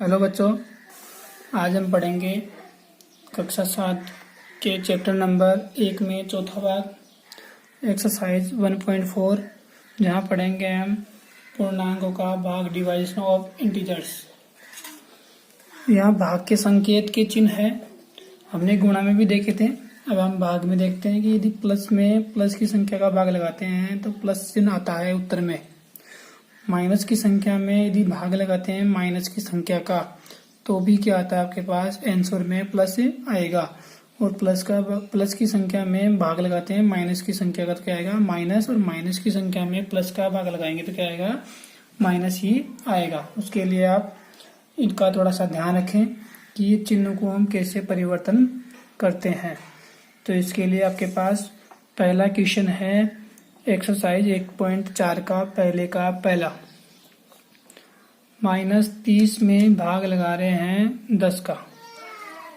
Hello बच्चों, आज हम पढ़ेंगे कक्षा 7 के चैप्टर नंबर 1 में चौथा भाग एक्सरसाइज 1.4, जहाँ पढ़ेंगे हम पूर्णांकों का भाग, डिवाइडेशन ऑफ इंटीजर्स। यहाँ भाग के संकेत के चिन्ह है, हमने गुणा में भी देखे थे। अब हम भाग में देखते हैं कि यदि प्लस में प्लस की संख्या का भाग लगाते हैं तो प्लस चिन्ह आता है उत्तर में। माइनस की संख्या में यदि भाग लगाते हैं माइनस की संख्या का तो भी क्या आता है आपके पास, आंसर में प्लस आएगा। और प्लस की संख्या में भाग लगाते हैं माइनस की संख्या का तो क्या आएगा, माइनस। और माइनस की संख्या में प्लस का भाग लगाएंगे तो क्या आएगा, माइनस ही आएगा। उसके लिए आप इनका थोड़ा सा ध्यान रखें कि ये चिन्ह को हम कैसे परिवर्तन करते हैं। तो इसके लिए आपके पास पहला क्वेश्चन है एक्सरसाइज 1.4 का पहले का पहला। -30 में भाग लगा रहे हैं 10 का।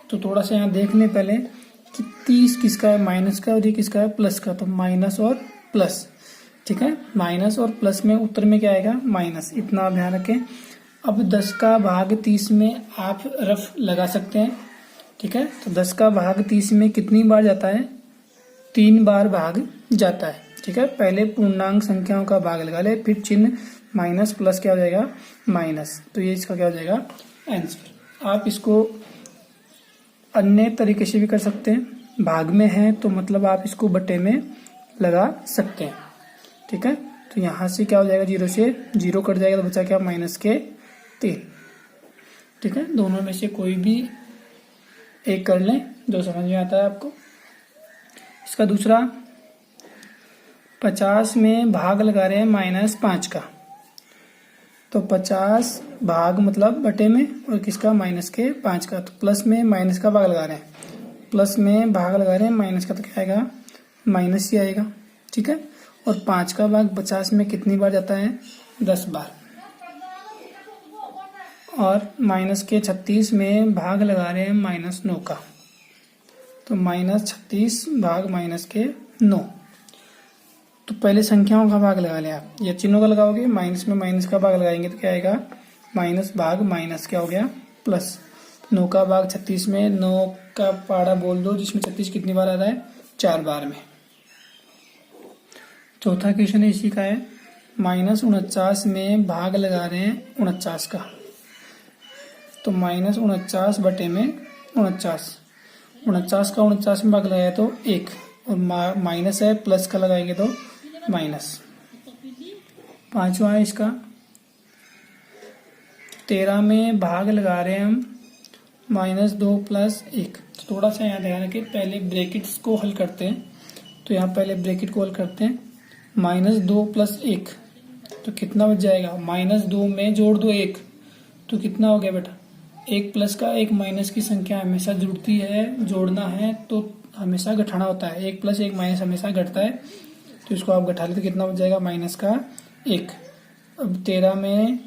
तो थोड़ा सा यहाँ देख लें पहले कि 30 किसका है, माइनस का, और ये किसका है, प्लस का। तो माइनस और प्लस, ठीक है। माइनस और प्लस में उत्तर में क्या आएगा, माइनस। इतना आप ध्यान रखें। अब 10 का भाग 30 में आप रफ लगा सकते हैं, ठीक है। तो 10 का भाग 30 में कितनी बार जाता है, 3 बार भाग जाता है, ठीक है। पहले पूर्णांक संख्याओं का भाग लगा ले, फिर चिन्ह माइनस प्लस क्या हो जाएगा, माइनस। तो ये इसका क्या हो जाएगा, आंसर। आप इसको अन्य तरीके से भी कर सकते हैं। भाग में है तो मतलब आप इसको बटे में लगा सकते हैं, ठीक है। तो यहाँ से क्या हो जाएगा, 0 से 0 कट जाएगा तो बचा क्या, -3, ठीक है। दोनों में से कोई भी एक कर लें जो समझ में आता है आपको। इसका दूसरा, 50 में भाग लगा रहे हैं -5 का। तो 50 भाग मतलब बटे में, और किसका, -5 का। तो प्लस में माइनस का भाग लगा रहे हैं, प्लस में भाग लगा रहे हैं माइनस का तो क्या आएगा, माइनस ही आएगा, ठीक है। और 5 का भाग 50 में कितनी बार जाता है, 10 बार। और -36 में भाग लगा रहे हैं -9 का। तो -36 भाग -9। तो पहले संख्याओं का भाग लगा लें आप, या चिन्हों का लगाओगे, माइनस में माइनस का भाग लगाएंगे तो क्या आएगा, माइनस भाग माइनस क्या हो गया, प्लस। 9 का भाग 36 में, 9 का पाड़ा बोल दो जिसमें 36 कितनी बार आ रहा है, 4 बार में। चौथा क्वेश्चन इसी का है, -49 में भाग लगा रहे हैं 49 का। तो -49 बटे में 49, 49 का 49 में भाग लगाया तो 1, और माइनस है, प्लस का लगाएंगे तो माइनस। पांचवा है इसका, 13 में भाग लगा रहे हैं हम -2 + 1। तो थोड़ा सा यहाँ ध्यान रखें, पहले ब्रैकेट्स को हल करते हैं। तो यहाँ पहले ब्रैकेट को हल करते हैं, -2 + 1 तो कितना बच जाएगा, -2 में जोड़ दो 1 तो कितना हो गया बेटा, 1 प्लस का 1 माइनस की संख्या हमेशा जुड़ती है, जोड़ना है तो हमेशा घटाना होता है। 1 + 1 माइनस हमेशा घटता है, तो इसको आप घटा ले तो कितना बच जाएगा, -1। अब 13 में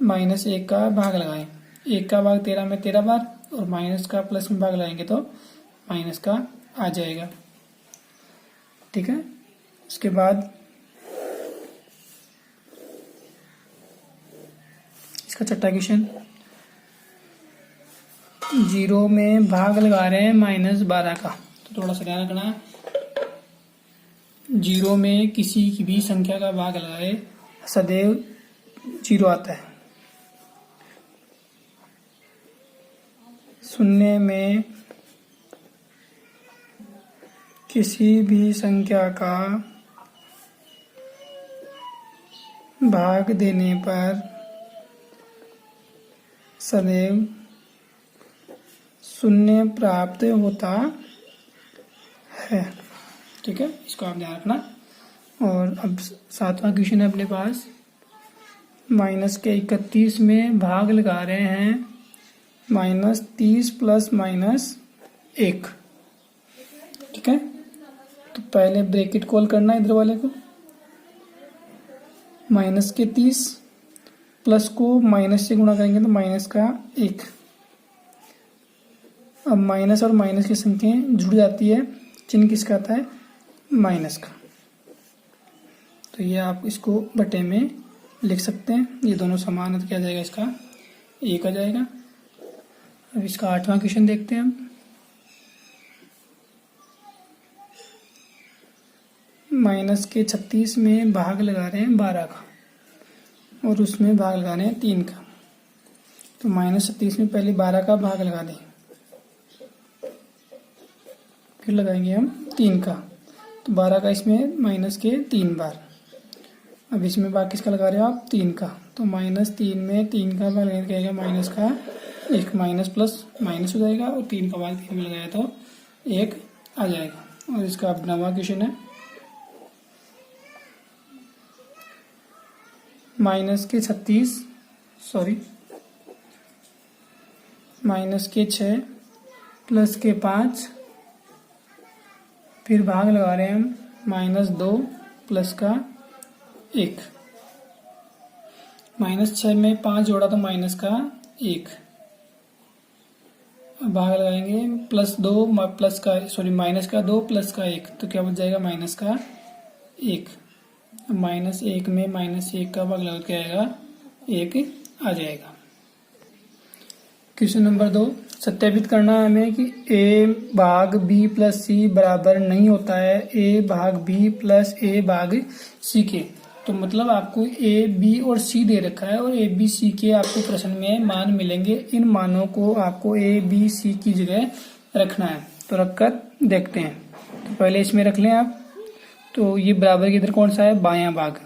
-1 का भाग लगाएं, 1 का भाग 13 में 13 बार, और माइनस का प्लस में भाग लगाएंगे तो माइनस का आ जाएगा, ठीक है। उसके बाद इसका छठा क्वेश्चन, 0 में भाग लगा रहे हैं -12 का। तो थोड़ा सा ध्यान रखना, 0 में किसी की भी संख्या का भाग लगाए सदैव 0 आता है। 0 में किसी भी संख्या का भाग देने पर सदैव 0 प्राप्त होता है, ठीक है। इसको आप ध्यान रखना। और अब 7वां क्वेश्चन है अपने पास, -31 में भाग लगा रहे हैं -30 + -1, ठीक है। तो पहले ब्रैकेट कॉल करना है इधर वाले को, -30 प्लस को माइनस से गुणा करेंगे तो -1। अब माइनस और माइनस की संख्याएं जुड़ जाती है, चिन्ह किसका आता है, माइनस का। तो ये आप इसको बटे में लिख सकते हैं, ये दोनों समान है तो क्या जाएगा इसका 1 आ जाएगा। अब इसका 8वां क्वेश्चन देखते हैं हम। माइनस के 36 में भाग लगा रहे हैं 12 का और उसमें भाग लगा रहे हैं 3 का। तो -36 में पहले 12 का भाग लगा दें, फिर लगाएंगे हम 3 का। तो 12 का इसमें माइनस के 3 बार। अब इसमें भाग किसका लगा रहे हो आप? 3 का। तो -3 में 3 का भाग लगाएगा माइनस का 1, माइनस प्लस माइनस हो जाएगा और 3 का भाग 3 में लगाया तो 1 आ जाएगा। और इसका अब 9वां क्वेश्चन है। माइनस के 6 प्लस के 5, फिर भाग लगा रहे हैं हम -2 प्लस का 1। -6 में 5 जोड़ा तो माइनस का 1। भाग लगाएंगे माइनस का 2 प्लस का 1, तो क्या बच जाएगा? माइनस का 1। -1 में -1 का भाग लगा के आएगा 1 आ जाएगा। क्वेश्चन नंबर 2, सत्यापित करना है हमें कि a भाग b प्लस सी बराबर नहीं होता है a भाग b प्लस a भाग c के। तो मतलब आपको a, b और c दे रखा है और a, b, c के आपको प्रश्न में मान मिलेंगे। इन मानों को आपको a, b, c की जगह रखना है। तो रखकर देखते हैं। तो पहले इसमें रख लें आप। तो ये बराबर की इधर कौन सा है? बायां भाग।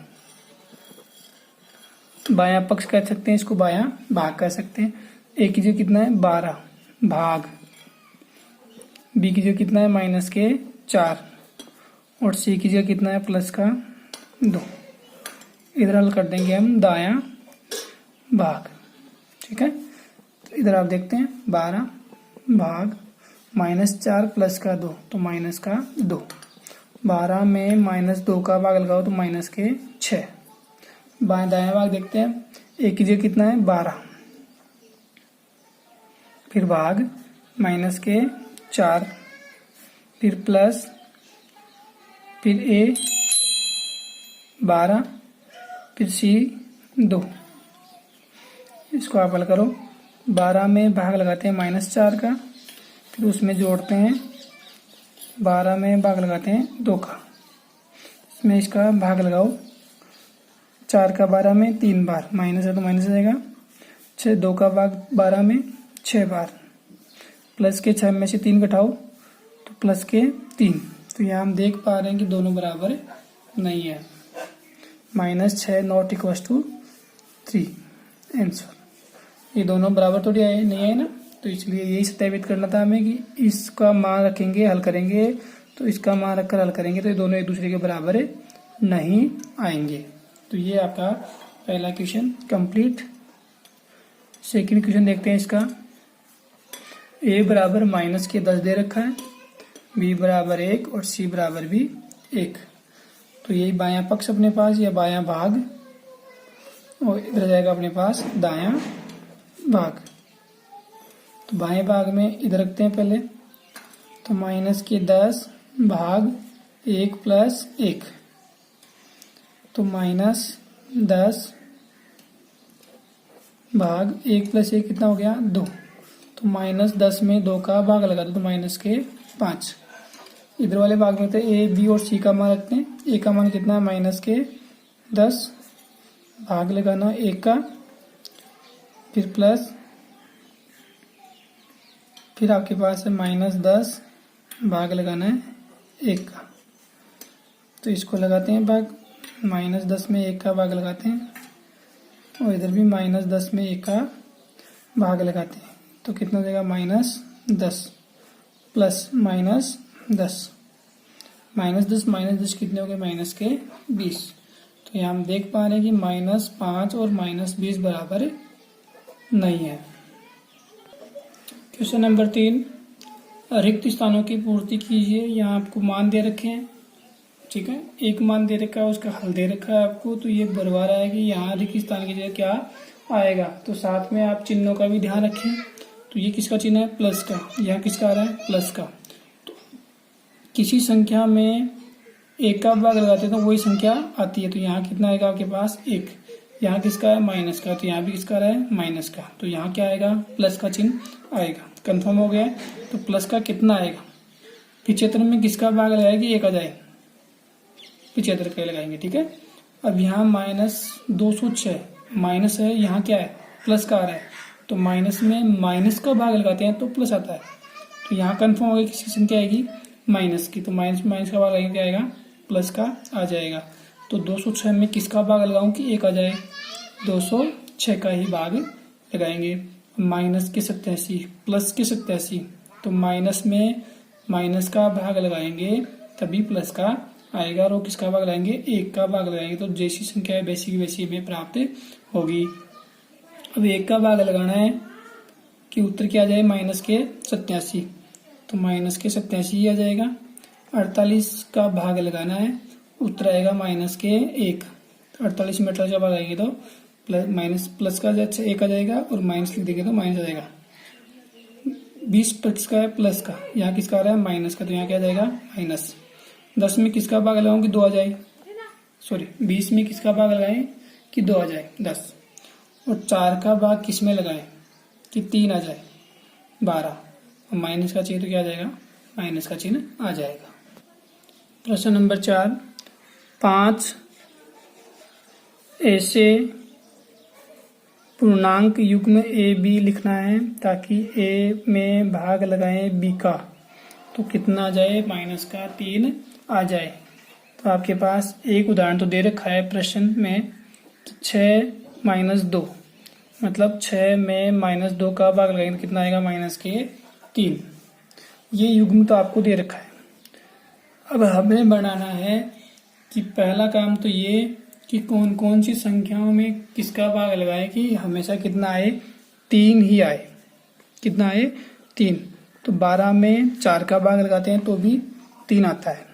बायां पक्ष कह सकते हैं, इसको बायां भाग कह सकते हैं। a की जगह कितना है? 12 भाग। b की जगह कितना है? माइनस के 4 और c की जगह कितना है? प्लस का 2। इधर हल कर देंगे हम दायां भाग। ठीक है, तो इधर आप देखते हैं 12 भाग -4 प्लस का 2, तो माइनस का 2। 12 में -2 का भाग लगाओ तो माइनस के 6। दायां भाग देखते हैं। a की जगह कितना है? 12, फिर भाग माइनस के 4, फिर प्लस, फिर a 12, फिर c 2। इसको आप हल करो। 12 में भाग लगाते हैं -4 का, फिर उसमें जोड़ते हैं 12 में भाग लगाते हैं 2 का। इसमें इसका भाग लगाओ। 4 का 12 में 3 बार, माइनस है तो माइनस आ जाएगा। 2 का भाग 12 में 6 बार, प्लस के 6 में से 3 घटाओ तो प्लस के 3। तो यहाँ हम देख पा रहे हैं कि दोनों बराबर नहीं है। -6 नॉट इक्वल टू 3 आंसर। ये दोनों बराबर तो नहीं है ना, तो इसलिए यही सत्यापित करना था हमें कि इसका मान रखेंगे, हल करेंगे तो इसका मान रखकर हल करेंगे तो ये दोनों एक दूसरे के बराबर नहीं आएंगे। तो ये आपका पहला क्वेश्चन कंप्लीट। सेकंड क्वेश्चन देखते हैं इसका। a बराबर माइनस के 10 दे रखा है, b बराबर 1 और c बराबर भी 1। तो यही बायां पक्ष अपने पास या बायां भाग, और इधर जाएगा अपने पास दायां भाग। तो बाएं भाग में इधर रखते हैं पहले। तो माइनस के 10 भाग 1 प्लस 1, तो -10 भाग 1 प्लस 1 कितना हो गया? 2। तो -10 में 2 का भाग लगा दो तो माइनस के 5। इधर वाले भाग में तो a, b और c का मान रखते हैं। a का मान कितना है? माइनस के 10, भाग लगाना 1 का, फिर प्लस, फिर आपके पास है -10, भाग लगाना है 1 का। तो इसको लगाते हैं भाग। -10 में 1 का भाग लगाते हैं और इधर भी -10 में 1 का भाग लगाते हैं। तो कितना हो जाएगा? -10 प्लस -10। -10 कितने हो गए? माइनस के 20। तो यहाँ हम देख पा रहे हैं कि -5 और -20 बराबर नहीं है। क्वेश्चन नंबर 3, रिक्त स्थानों की पूर्ति कीजिए। यहाँ आपको मान दे रखे हैं। ठीक है, एक मान दे रखा है, उसका हल दे रखा है आपको। तो ये बरवा रहा है कि यहाँ रिक्त स्थान की जगह क्या आएगा। तो साथ में आप चिन्हों का भी ध्यान रखें। तो ये किसका चिन्ह है? प्लस का। यहाँ किसका आ रहा है? प्लस का। तो किसी संख्या में 1 का भाग लगाते हैं तो वही संख्या आती है। तो यहाँ कितना आएगा आपके पास? 1। यहाँ किसका है, माइनस का, तो यहाँ भी किसका रहा है, माइनस का, तो यहाँ क्या आएगा, प्लस का चिन्ह आएगा। कंफर्म हो गया है। तो प्लस का कितना आएगा, 75 में किसका भाग लगाएगी, 1 आ जाए, 75 का लगाएंगे, ठीक है। अब यहाँ -206 माइनस है, यहाँ क्या है, प्लस का आ रहा है, तो माइनस में माइनस का भाग लगाते हैं तो प्लस आता है। तो यहाँ कंफर्म हो गया किसकी संख्या आएगी, माइनस की, तो माइनस माइनस का भाग लगाएंगे क्या आएगा, प्लस का आ जाएगा। तो 206 में किसका भाग लगाऊं कि 1 आ जाए, 206 का ही भाग लगाएंगे। माइनस के 87 प्लस के 87, तो माइनस में माइनस का भाग लगाएंगे तभी प्लस का आएगा, और किसका भाग लगाएंगे, 1 का भाग लगाएंगे, तो जैसी संख्या है वैसी की वैसी में प्राप्त होगी। अब 1 का भाग लगाना है कि उत्तर क्या आ जाए, माइनस के 87, तो माइनस के 87 आ जाएगा। 48 का भाग लगाना है, उत्तर आएगा माइनस के 1, तो 48 में 48 का भाग आएंगे तो प्लस का 1 आ जाएगा, और माइनस लिख देंगे तो माइनस आ जाएगा। 20 का है प्लस का, यहाँ किसका आ रहा है, माइनस का, तो यहाँ क्या आ जाएगा, माइनस। 10 में किसका भाग लगाऊं कि 2 आ जाए, सॉरी 20 में किसका भाग लगाएं कि 2 आ जाए, 10, और 4 का भाग किस में लगाएं कि 3 आ जाए, 12, और माइनस का चिन्ह तो क्या आ जाएगा, माइनस का चिन्ह आ जाएगा। प्रश्न नंबर 4, 5 ऐसे पूर्णांक युग्म ए बी लिखना है ताकि ए में भाग लगाएं बी का, तो कितना आ जाए, माइनस का 3 आ जाए। तो आपके पास एक उदाहरण तो दे रखा है प्रश्न में, 6 - 2, मतलब 6 में -2 का भाग लगाएंगे कितना आएगा, माइनस के 3। ये युग्म तो आपको दे रखा है। अब हमें बनाना है कि पहला काम तो ये कि कौन कौन सी संख्याओं में किसका भाग लगाए कि हमेशा कितना आए, 3 ही आए, कितना आए, 3। तो 12 में 4 का भाग लगाते हैं तो भी 3 आता है।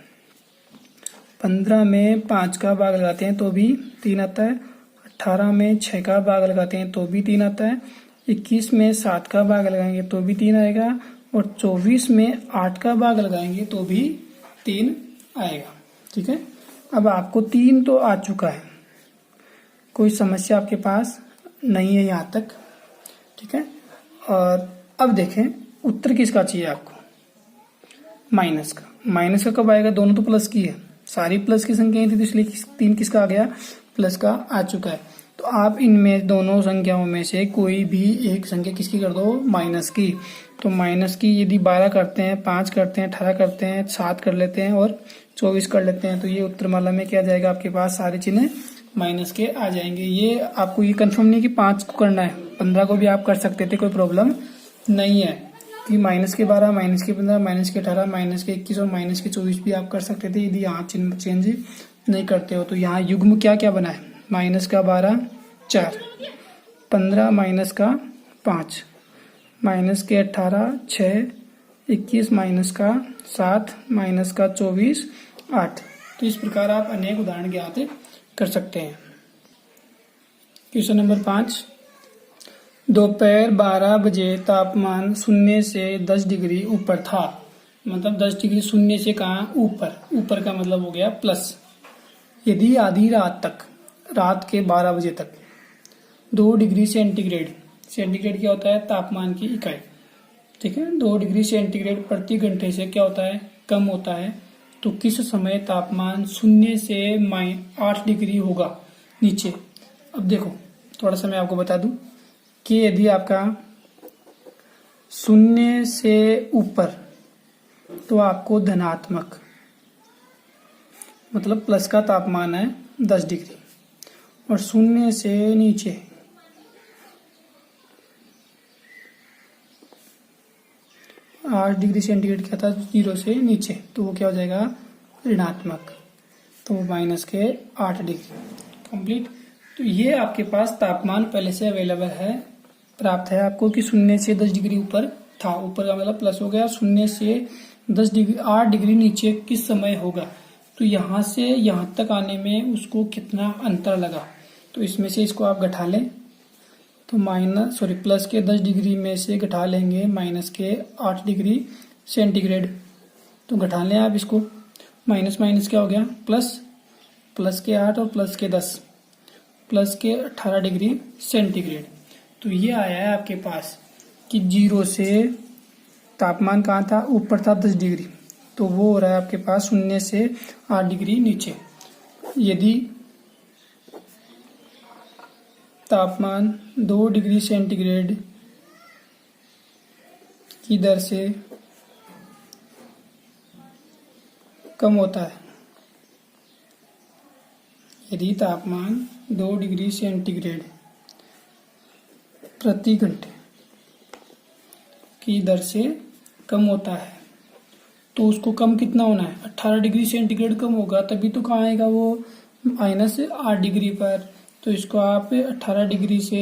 15 में 5 का भाग लगाते हैं तो भी 3 आता है। 18 में 6 का भाग लगाते हैं तो भी 3 आता है। 21 में 7 का भाग लगाएंगे तो भी 3 आएगा, और 24 में 8 का भाग लगाएंगे तो भी 3 आएगा, ठीक है। अब आपको 3 तो आ चुका है, कोई समस्या आपके पास नहीं है यहाँ तक, ठीक है। और अब देखें उत्तर किसका चाहिए आपको, माइनस का। माइनस का कब आएगा, दोनों तो प्लस की है, सारी प्लस की संख्याएं थी, तो इसलिए 3 किसका आ गया, प्लस का आ चुका है। तो आप इनमें दोनों संख्याओं में से कोई भी एक संख्या किसकी कर दो, माइनस की। तो माइनस की यदि 12 करते हैं, 5 करते हैं, 18 करते हैं, 7 कर लेते हैं और 24 कर लेते हैं, तो ये उत्तरमाला में क्या जाएगा, आपके पास सारे चिन्ह माइनस के आ जाएंगे। ये आपको ये कंफर्म नहीं कि 5 को करना है, 15 को भी आप कर सकते थे, कोई प्रॉब्लम नहीं है कि माइनस के 12, माइनस के 15, माइनस के 18, माइनस के 21 और माइनस के 24 भी आप कर सकते थे यदि यहाँ चिन्ह चेंज नहीं करते हो। तो यहाँ युग्म क्या क्या बना है, माइनस का 12 4, 15 माइनस का 5, माइनस के 18 6, 21 माइनस का 7, माइनस का 24 8। तो इस प्रकार आप अनेक उदाहरण ज्ञात कर सकते हैं। क्वेश्चन नंबर 5, दोपहर 12 बजे तापमान 0 से 10 डिग्री ऊपर था, मतलब 10 डिग्री 0 से कहाँ ऊपर, ऊपर का मतलब हो गया प्लस। यदि आधी रात तक, रात के 12 बजे तक 2 डिग्री सेंटीग्रेड, सेंटीग्रेड क्या होता है, तापमान की इकाई, ठीक है, 2 डिग्री सेंटीग्रेड प्रति घंटे से क्या होता है, कम होता है, तो किस समय तापमान 0 से -8 डिग्री होगा नीचे। अब देखो थोड़ा सा मैं आपको बता दूं कि यदि आपका 0 से ऊपर तो आपको धनात्मक मतलब प्लस का तापमान है 10 डिग्री, और 0 से नीचे 8 डिग्री सेंटीग्रेड क्या था, 0 से नीचे, तो वो क्या हो जाएगा, ऋणात्मक, तो माइनस के 8 डिग्री कंप्लीट। तो ये आपके पास तापमान पहले से अवेलेबल है, प्राप्त है आपको कि 0 से 10 डिग्री ऊपर था, ऊपर का मतलब प्लस हो गया, 0 से 10 डिग्री 8 डिग्री नीचे किस समय होगा, तो यहाँ से यहाँ तक आने में उसको कितना अंतर लगा, तो इसमें से इसको आप घटा लें, तो प्लस के 10 डिग्री में से घटा लेंगे माइनस के 8 डिग्री सेंटीग्रेड, तो घटा लें आप इसको, माइनस माइनस क्या हो गया प्लस, प्लस के 8 और प्लस के 10, प्लस के 18 डिग्री सेंटीग्रेड। तो ये आया है आपके पास कि 0 से तापमान कहाँ था, ऊपर था 10 डिग्री, तो वो हो रहा है आपके पास 0 से 8 डिग्री नीचे। यदि तापमान 2 डिग्री सेंटीग्रेड की दर से कम होता है, यदि तापमान 2 डिग्री सेंटीग्रेड प्रति घंटे की दर से कम होता है, तो उसको कम कितना होना है, 18 डिग्री सेंटीग्रेड कम होगा, तभी तो कहाँ आएगा वो -8 डिग्री पर। तो इसको आप 18 डिग्री से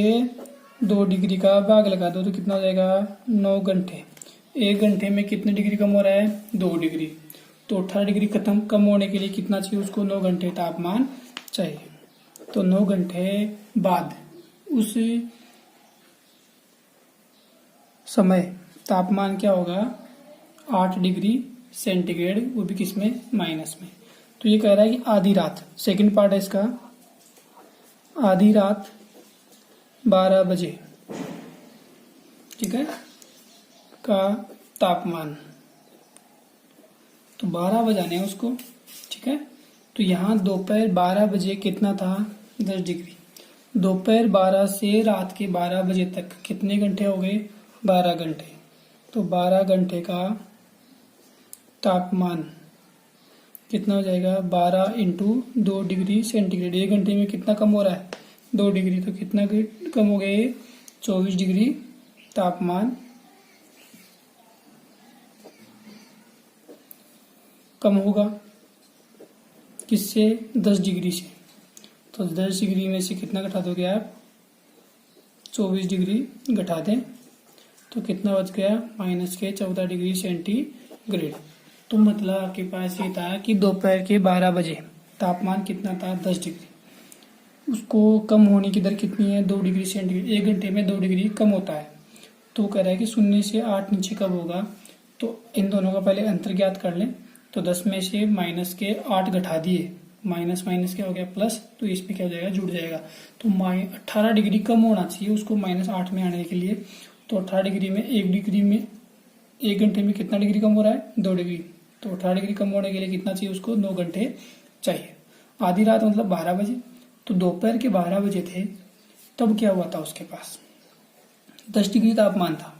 2 डिग्री का भाग लगा दो तो कितना हो जाएगा, 9 घंटे। 1 घंटे में कितने डिग्री कम हो रहा है, 2 डिग्री। तो 18 डिग्री कम होने के लिए कितना चाहिए उसको, 9 घंटे तापमान चाहिए। तो 9 घंटे बाद उस समय तापमान क्या होगा, 8 डिग्री सेंटीग्रेड, वो भी किसमें, माइनस में। तो ये कह रहा है कि आधी रात, सेकंड पार्ट है इसका, आधी रात 12 बजे, ठीक है, का तापमान, तो 12 बजाने हैं उसको, ठीक है। तो यहाँ दोपहर 12 बजे कितना था, 10 डिग्री। दोपहर 12 से रात के 12 बजे तक कितने घंटे हो गए, 12 घंटे। तो 12 घंटे का तापमान कितना हो जाएगा, 12 × 2 डिग्री सेंटीग्रेड। 1 घंटे में कितना कम हो रहा है, 2 डिग्री, तो कितना कम हो गए, 24 डिग्री तापमान कम होगा। किससे, 10 डिग्री से। तो 10 डिग्री में से कितना घटा दोगे आप, 24 डिग्री घटा दें तो कितना बच गया, -14 डिग्री सेंटीग्रेड। तो मतलब आपके पास ये था कि दोपहर के 12 बजे तापमान कितना था, 10 डिग्री। उसको कम होने की दर कितनी है, 2 डिग्री सेंटीग्रेड। 1 घंटे में 2 डिग्री कम होता है। तो कह रहा है कि 0 से 8 नीचे कब होगा। तो इन दोनों का पहले अंतर ज्ञात कर लें। तो 10 में से -8 घटा दिए, माइनस माइनस क्या हो गया, प्लस, तो इसमें क्या हो जाएगा, जुड़ जाएगा। तो 18 डिग्री कम होना चाहिए उसको -8 में आने के लिए। तो 18 डिग्री में 1 घंटे में कितना डिग्री कम हो रहा है, 2 डिग्री। तो 18 डिग्री कम होने के लिए कितना चाहिए उसको, 9 घंटे चाहिए। आधी रात मतलब 12 बजे। तो दोपहर के 12 बजे थे, तब क्या हुआ था, उसके पास 10 डिग्री तापमान था।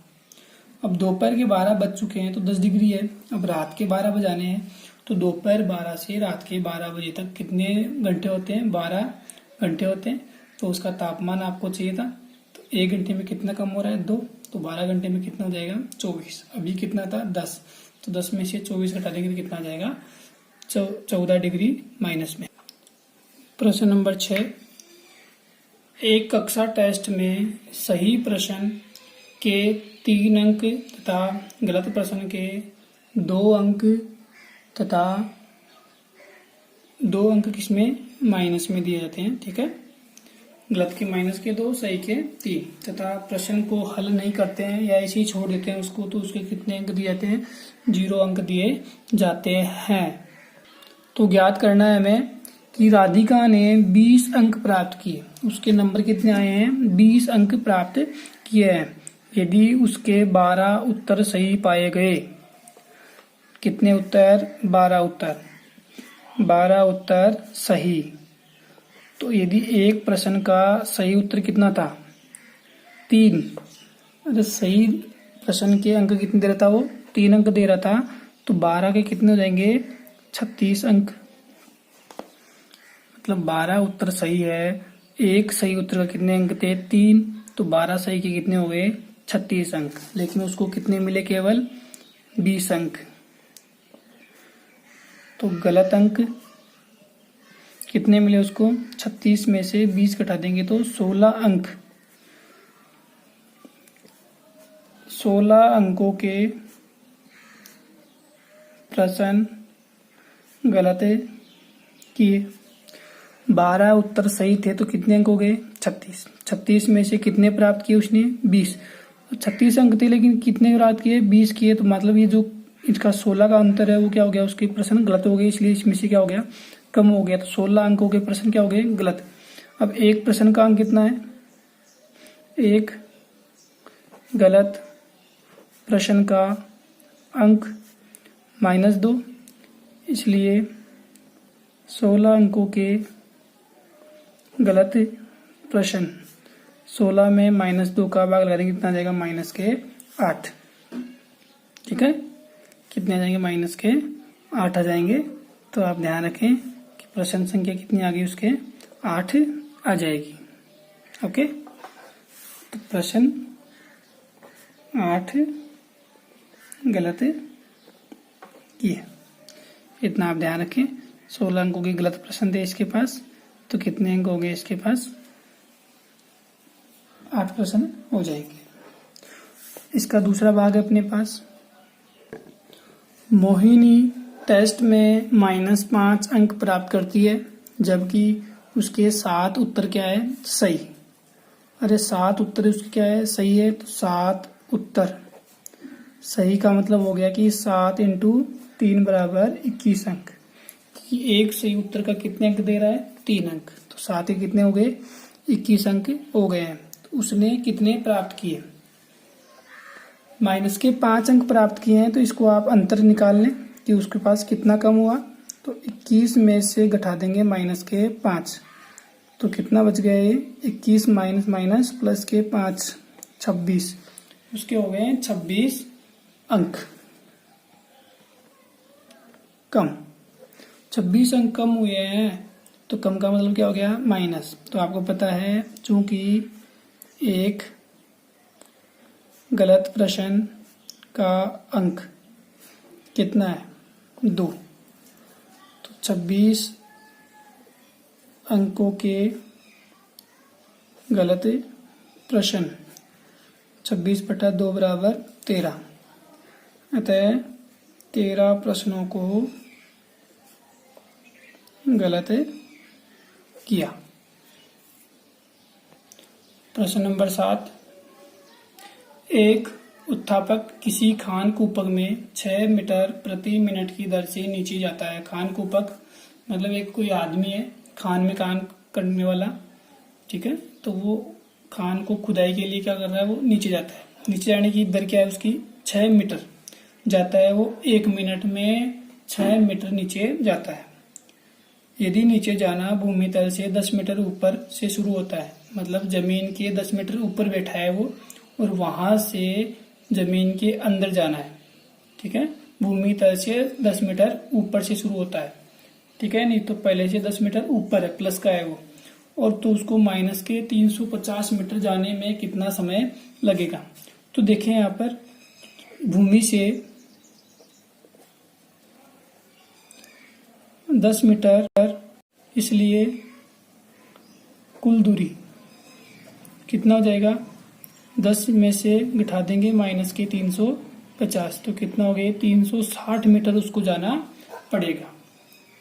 अब दोपहर के 12 बज चुके हैं तो 10 डिग्री है। अब रात के 12 बजाने हैं, तो दोपहर 12 से रात के 12 बजे तक कितने घंटे होते हैं, 12 घंटे होते हैं। तो उसका तापमान आपको चाहिए था। तो 1 घंटे में कितना कम हो रहा है, 2। तो 12 घंटे में कितना हो जाएगा, 24। अभी कितना था, 10। तो 10 में से 24 घटा देंगे तो कितना आ जाएगा, 14 डिग्री माइनस में। प्रश्न नंबर 6, एक कक्षा टेस्ट में सही प्रश्न के 3 अंक तथा गलत प्रश्न के 2 अंक तथा 2 अंक किसमें, माइनस में दिए जाते हैं, ठीक है। गलत के माइनस के 2, सही के 3, तथा प्रश्न को हल नहीं करते हैं या ऐसे ही छोड़ देते हैं उसको, तो उसके कितने अंक दिए जाते हैं, 0 अंक दिए जाते हैं। तो ज्ञात करना है हमें कि राधिका ने 20 अंक प्राप्त किए। उसके नंबर कितने आए हैं, 20 अंक प्राप्त किए हैं। यदि उसके 12 उत्तर सही पाए गए, कितने उत्तर, 12 उत्तर, 12 उत्तर सही। तो यदि एक प्रश्न का सही उत्तर कितना था, 3, अरे सही प्रश्न के अंक कितने दे रहा था, वो 3 अंक दे रहा था। तो 12 के कितने हो जाएंगे, 36 अंक। मतलब 12 उत्तर सही है, एक सही उत्तर का कितने अंक थे, 3। तो 12 सही के कितने हो गए, 36 अंक। लेकिन उसको कितने मिले, केवल 20 अंक। तो गलत अंक कितने मिले उसको, 36 में से 20 घटा देंगे तो 16 अंक। 16 अंकों के प्रश्न गलत किए। 12 उत्तर सही थे तो कितने अंक हो गए, 36। 36 में से कितने प्राप्त किए उसने, 20। 36 अंक थे लेकिन कितने प्राप्त किए, 20 किए। तो मतलब ये जो इसका 16 का अंतर है वो क्या हो गया, उसके प्रश्न गलत हो गए, इसलिए इसमें से क्या हो गया, कम हो गया। तो 16 अंकों के प्रश्न क्या हो गए, गलत। अब एक प्रश्न का अंक कितना है? एक गलत प्रश्न का अंक -2, इसलिए 16 अंकों के गलत प्रश्न 16 में -2 का भाग लगा देंगे, कितना आ जाएगा? -8। ठीक है, कितने आ जाएंगे? -8 आ जाएंगे। तो आप ध्यान रखें कि प्रश्न संख्या कितनी आ गई उसके? 8 आ जाएगी। ओके, तो प्रश्न 8 गलत किए, इतना आप ध्यान रखें। 16 अंकों के गलत प्रश्न थे इसके पास, तो कितने अंक हो गए इसके पास? 8 प्रश्न हो जाएंगे। इसका दूसरा भाग है अपने पास। मोहिनी टेस्ट में -5 अंक प्राप्त करती है, जबकि उसके 7 उत्तर क्या है? सही। अरे 7 उत्तर उसके क्या है? सही है। तो 7 उत्तर सही का मतलब हो गया कि 7 × 3 = 21 अंक। एक सही उत्तर का कितने अंक दे रहा है? 3 अंक। तो 7 के कितने हो गए? 21 अंक हो गए हैं। तो उसने कितने प्राप्त किए? -5 अंक प्राप्त किए हैं। तो इसको आप अंतर निकाल लें कि उसके पास कितना कम हुआ। तो 21 में से घटा देंगे -5, तो कितना बच गया? ये 21 माइनस प्लस के 5 26, उसके हो गए 26 अंक कम। 26 अंक कम हुए हैं, तो कम का मतलब क्या हो गया? माइनस। तो आपको पता है चूंकि एक गलत प्रश्न का अंक कितना है? 2। तो 26 अंकों के गलत प्रश्न 26/2 = 13। अतः 13 प्रश्नों को गलत किया। प्रश्न नंबर 7। एक उत्थापक किसी खान कूपक में 6 मीटर प्रति मिनट की दर से नीचे जाता है। खान कूपक मतलब एक कोई आदमी है, खान में काम करने वाला। ठीक है, तो वो खान को खुदाई के लिए क्या कर रहा है? वो नीचे जाता है। नीचे जाने की दर क्या है उसकी? 6 मीटर जाता है। वो 1 मिनट में 6 मीटर नीचे जाता है। यदि नीचे जाना भूमि तल से 10 मीटर ऊपर से शुरू होता है, मतलब जमीन के 10 मीटर ऊपर बैठा है वो, और वहां से जमीन के अंदर जाना है। ठीक है, भूमि तल से 10 मीटर ऊपर से शुरू होता है। ठीक है, नहीं तो पहले से 10 मीटर ऊपर है, प्लस का है वो, और तो उसको -350 मीटर जाने में कितना समय लगेगा? तो देखें यहाँ पर भूमि से 10 मीटर, इसलिए कुल दूरी कितना हो जाएगा? 10 में से घटा देंगे -350, तो कितना हो गया? 360 मीटर उसको जाना पड़ेगा।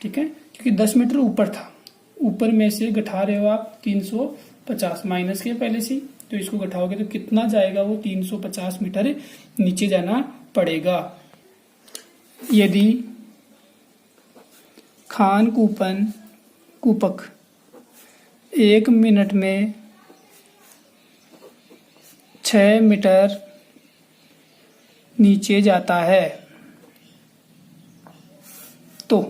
ठीक है, क्योंकि 10 मीटर ऊपर था, ऊपर में से घटा रहे हो आप 350 माइनस के पहले से, तो इसको घटाओगे तो कितना जाएगा? वो 350 मीटर नीचे जाना पड़ेगा। यदि खान कूपक 1 मिनट में 6 मीटर नीचे जाता है, तो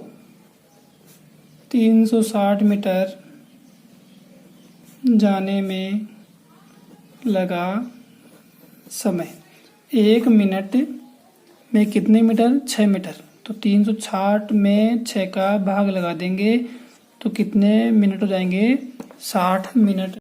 360 मीटर जाने में लगा समय। 1 मिनट में कितने मीटर? 6 मीटर। तो 360 में 6 का भाग लगा देंगे, तो कितने मिनट हो जाएंगे? 60 मिनट